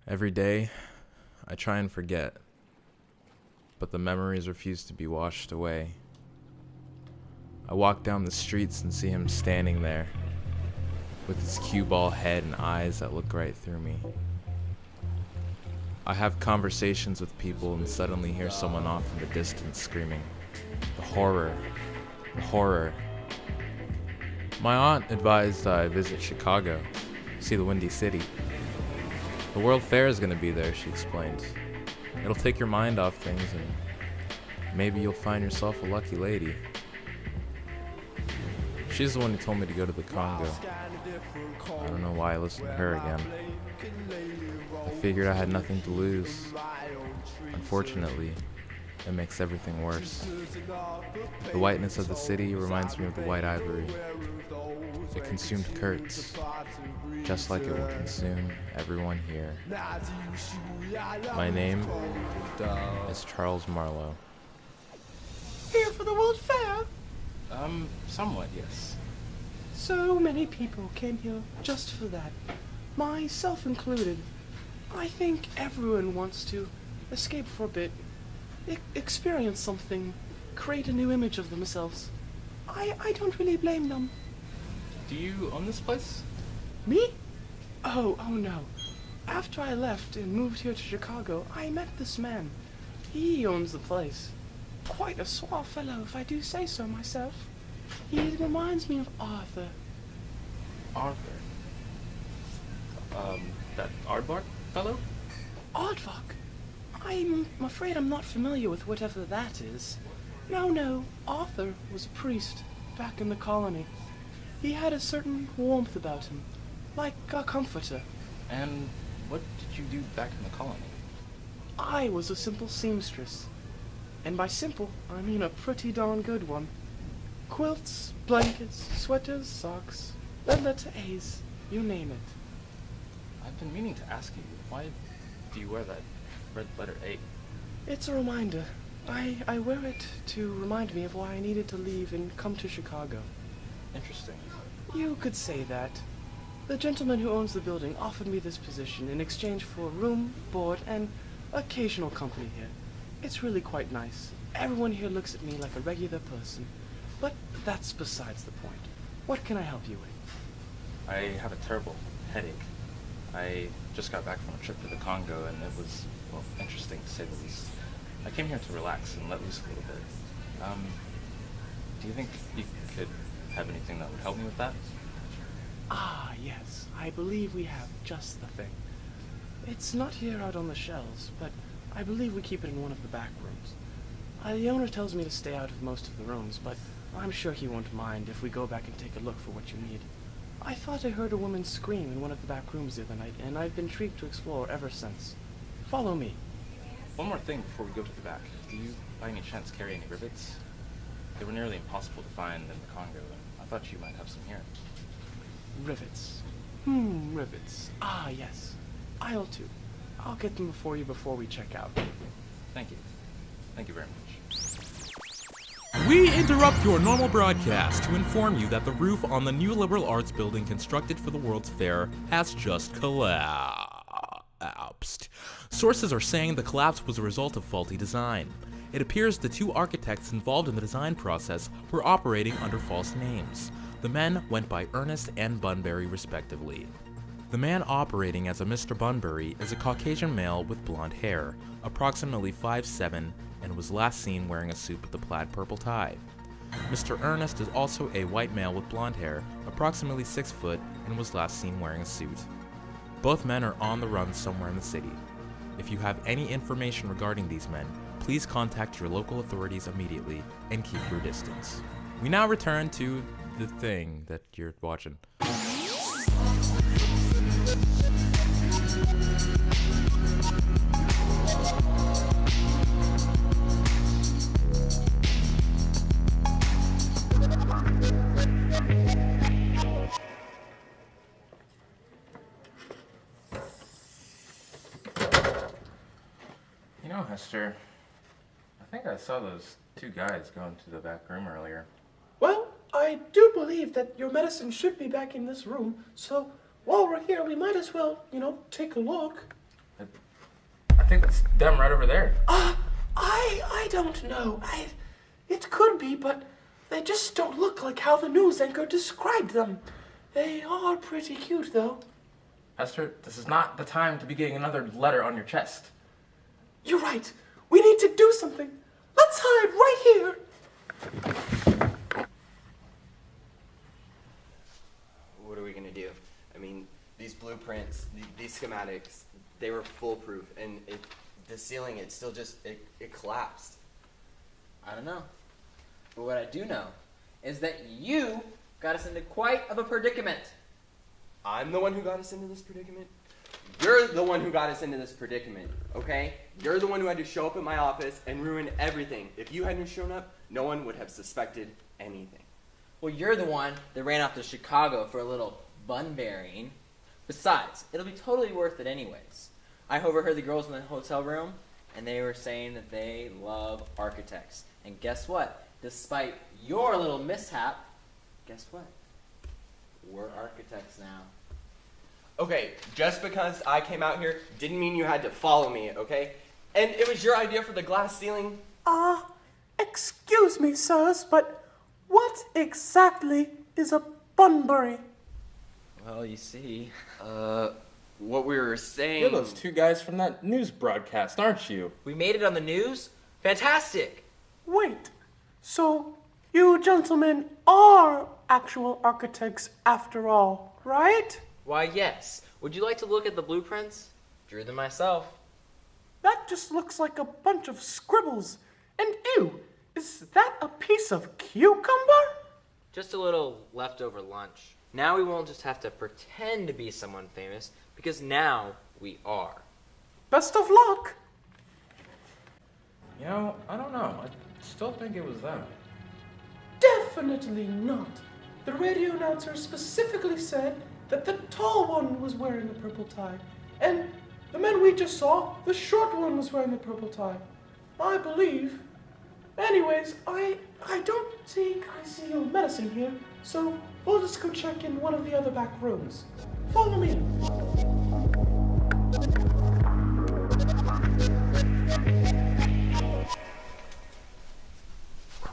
Every day, I try and forget, but the memories refuse to be washed away. I walk down the streets and see him standing there, with his cue ball head and eyes that look right through me. I have conversations with people and suddenly hear someone off in the distance screaming, "The horror! The horror!" My aunt advised I visit Chicago, see the Windy City. The World Fair is going to be there, she explained. It'll take your mind off things and maybe you'll find yourself a lucky lady. She's the one who told me to go to the Congo. I don't know why I listened to her again. I figured I had nothing to lose. Unfortunately, it makes everything worse. The whiteness of the city reminds me of the white ivory. It consumed Kurtz, just like it will consume everyone here. My name is Charles Marlowe. Here for the World Fair? Somewhat, yes. So many people came here just for that, myself included. I think everyone wants to escape for a bit, experience something, create a new image of themselves. I don't really blame them. Do you own this place? Me? Oh no. After I left and moved here to Chicago, I met this man. He owns the place. Quite a suave fellow, if I do say so myself. He reminds me of Arthur. Arthur? That aardvark fellow? Aardvark? I'm afraid I'm not familiar with whatever that is. No, Arthur was a priest back in the colony. He had a certain warmth about him, like a comforter. And what did you do back in the colony? I was a simple seamstress. And by simple, I mean a pretty darn good one. Quilts, blankets, sweaters, socks, red letter A's, you name it. I've been meaning to ask you, why do you wear that red letter A? It's a reminder. I wear it to remind me of why I needed to leave and come to Chicago. Interesting. You could say that. The gentleman who owns the building offered me this position in exchange for room, board, and occasional company here. It's really quite nice. Everyone here looks at me like a regular person. But that's besides the point. What can I help you with? I have a terrible headache. I just got back from a trip to the Congo, and it was, well, interesting to say the least. I came here to relax and let loose a little bit. Do you think you could have anything that would help me with that? Ah, yes. I believe we have just the thing. It's not here out on the shelves, but I believe we keep it in one of the back rooms. The owner tells me to stay out of most of the rooms, but I'm sure he won't mind if we go back and take a look for what you need. I thought I heard a woman scream in one of the back rooms the other night, and I've been intrigued to explore ever since. Follow me. One more thing before we go to the back. Do you, by any chance, carry any rivets? They were nearly impossible to find in the Congo, and I thought you might have some here. Rivets. Rivets. Ah, yes. I'll too. I'll get them for you before we check out. Thank you. Thank you very much. We interrupt your normal broadcast to inform you that the roof on the new liberal arts building constructed for the World's Fair has just collapsed. Sources are saying the collapse was a result of faulty design. It appears the two architects involved in the design process were operating under false names. The men went by Ernest and Bunbury respectively. The man operating as a Mr. Bunbury is a Caucasian male with blonde hair, approximately 5'7", and was last seen wearing a suit with a plaid purple tie. Mr. Ernest is also a white male with blonde hair, approximately 6 foot, and was last seen wearing a suit. Both men are on the run somewhere in the city. If you have any information regarding these men, please contact your local authorities immediately and keep your distance. We now return to the thing that you're watching. You know, Hester, I think I saw those two guys go into the back room earlier. Well, I do believe that your medicine should be back in this room, so while we're here, we might as well, take a look. I think that's them right over there. I don't know. It could be, but they just don't look like how the news anchor described them. They are pretty cute, though. Hester, this is not the time to be getting another letter on your chest. You're right. We need to do something. Let's hide right here. What are we gonna do? I mean, these blueprints, these schematics, they were foolproof, and the ceiling, it still just, it collapsed. I don't know. But what I do know is that you got us into quite of a predicament. I'm the one who got us into this predicament. You're the one who got us into this predicament, okay? You're the one who had to show up at my office and ruin everything. If you hadn't shown up, no one would have suspected anything. Well, you're the one that ran off to Chicago for a little bun burying. Besides, it'll be totally worth it anyways. I overheard the girls in the hotel room, and they were saying that they love architects. And guess what? Despite your little mishap, guess what? We're architects now. Okay, just because I came out here didn't mean you had to follow me, okay? And it was your idea for the glass ceiling. Excuse me, sirs, but what exactly is a bunbury? Well, you see. What we were saying... You're those two guys from that news broadcast, aren't you? We made it on the news? Fantastic! Wait, so you gentlemen are actual architects after all, right? Why, yes. Would you like to look at the blueprints? Drew them myself. That just looks like a bunch of scribbles. And ew, is that a piece of cucumber? Just a little leftover lunch. Now we won't just have to pretend to be someone famous, because now we are. Best of luck. You know, I don't know. I still think it was them. Definitely not. The radio announcer specifically said that the tall one was wearing a purple tie. And the man we just saw, the short one, was wearing the purple tie. I believe. Anyways, I don't think I see your medicine here, so we'll just go check in one of the other back rooms. Follow me.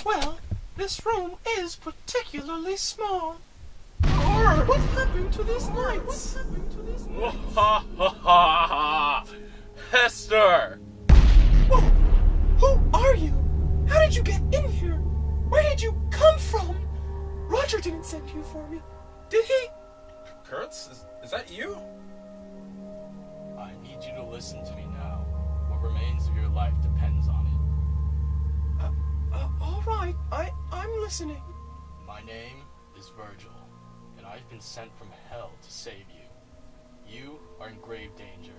Well, this room is particularly small. What happened to these lights? Ha ha ha! Hester! Whoa! Who are you? How did you get in here? Where did you come from? Roger didn't send you for me. Did he? Kurtz, is that you? I need you to listen to me now. What remains of your life depends on it. All right. I'm listening. My name is Virgil, and I've been sent from hell to save you. You are in grave danger,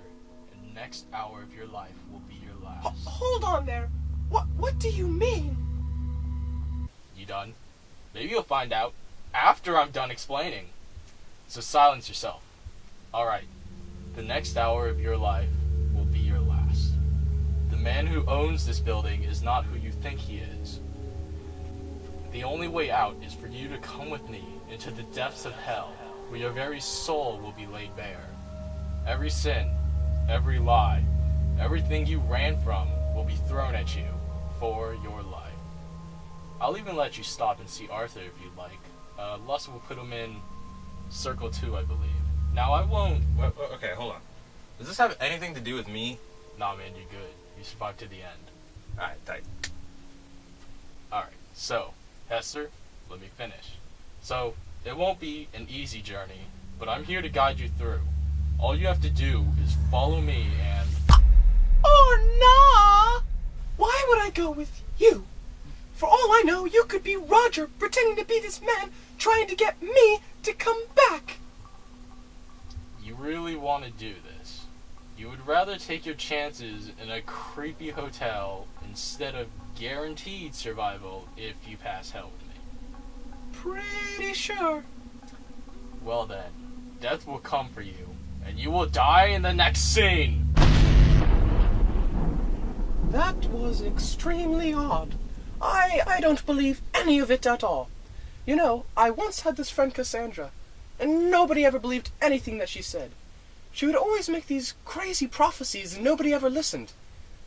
and the next hour of your life will be your last. Hold on there. What do you mean? You done? Maybe you'll find out after I'm done explaining. So silence yourself. Alright. The next hour of your life will be your last. The man who owns this building is not who you think he is. The only way out is for you to come with me into the depths of hell, where your very soul will be laid bare. Every sin, every lie, everything you ran from will be thrown at you for your life. I'll even let you stop and see Arthur if you'd like. Lus will put him in Circle 2, I believe. Now, I won't... Okay, hold on. Does this have anything to do with me? Nah, man, you're good. You survived to the end. Alright, tight. Alright, so, Hester, let me finish. So, it won't be an easy journey, but I'm here to guide you through. All you have to do is follow me and... Oh, nah! Why would I go with you? For all I know, you could be Roger pretending to be this man trying to get me to come back. You really want to do this. You would rather take your chances in a creepy hotel instead of guaranteed survival if you pass hell with me. Pretty sure. Well then, death will come for you, and you will die in the next scene! That was extremely odd. I don't believe any of it at all. You know, I once had this friend Cassandra, and nobody ever believed anything that she said. She would always make these crazy prophecies and nobody ever listened.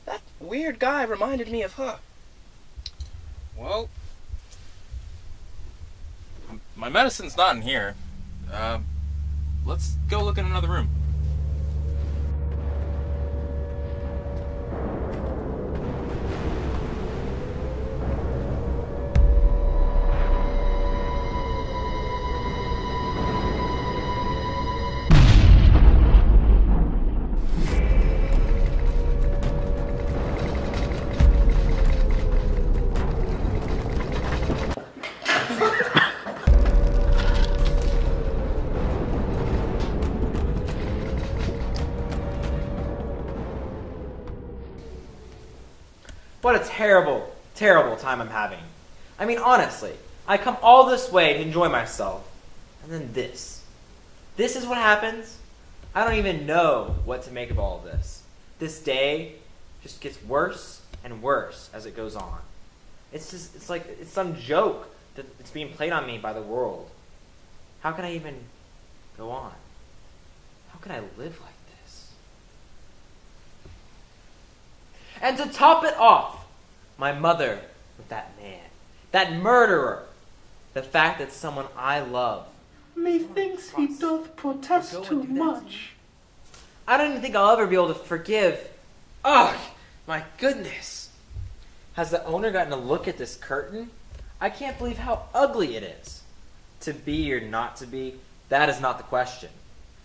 That weird guy reminded me of her. Well, my medicine's not in here. Let's go look in another room. What a terrible, terrible time I'm having. I mean, honestly, I come all this way to enjoy myself, and then this. This is what happens? I don't even know what to make of all of this. This day just gets worse and worse as it goes on. It's like it's some joke that it's being played on me by the world. How can I even go on? How can I live like this? And to top it off, my mother with that man, that murderer, the fact that someone I love. Methinks he doth protest too much. I don't even think I'll ever be able to forgive. Ugh, my goodness. Has the owner gotten a look at this curtain? I can't believe how ugly it is. To be or not to be, that is not the question.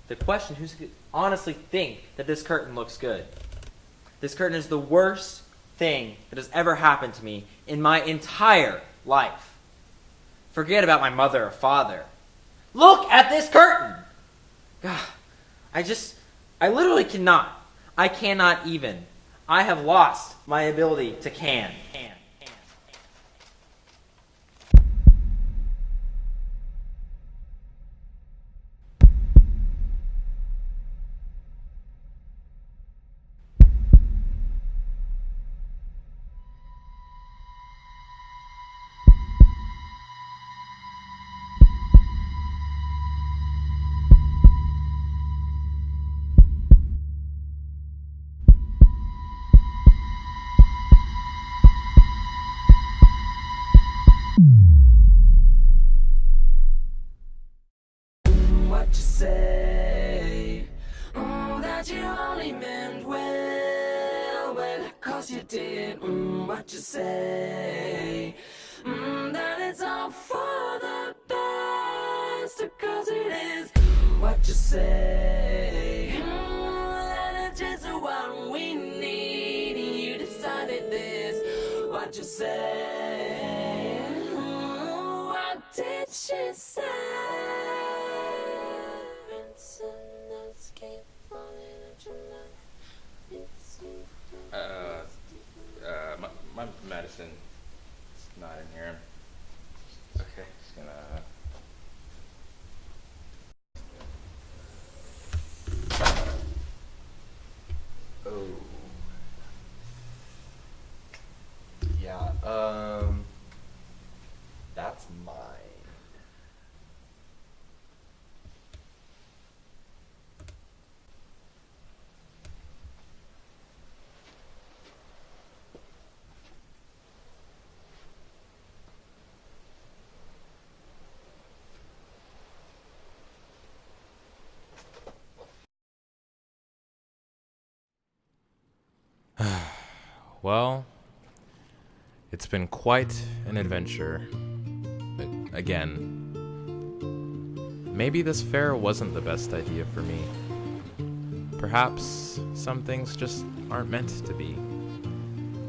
The question is who honestly think that this curtain looks good. This curtain is the worst thing that has ever happened to me in my entire life. Forget about my mother or father. Look at this curtain! God, I literally cannot. I cannot even. I have lost my ability to can. What you say? That you only meant well, 'cause you did. What you say? That it's all for the best, 'cause it is. What you say? That it's just what we need. You decided this. What you say? What did she say? My medicine is not in here. Okay, just gonna. Oh. Yeah, that's mine. Well, it's been quite an adventure. But again, maybe this fair wasn't the best idea for me. Perhaps some things just aren't meant to be.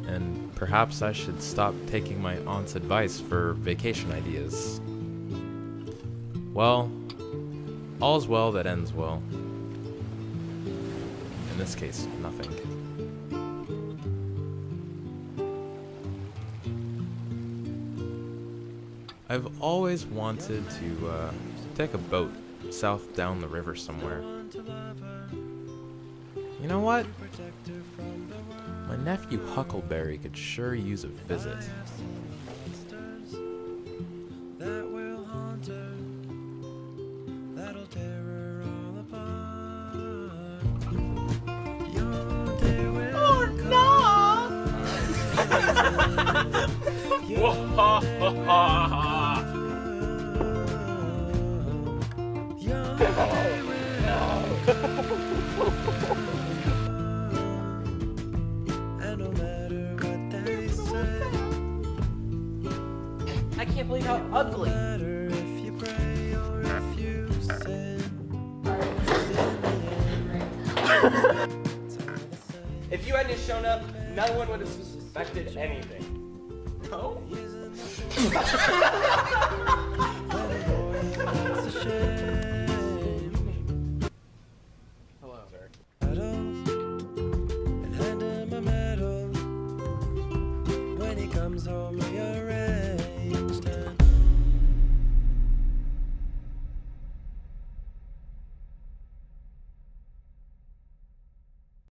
And perhaps I should stop taking my aunt's advice for vacation ideas. Well, all's well that ends well. In this case, nothing. I've always wanted to take a boat south down the river somewhere. You know what? My nephew Huckleberry could sure use a visit. ha ha ha. I can't believe how ugly. If you hadn't shown up, no one would have suspected anything. No? Hello. And hand him a medal when he comes home.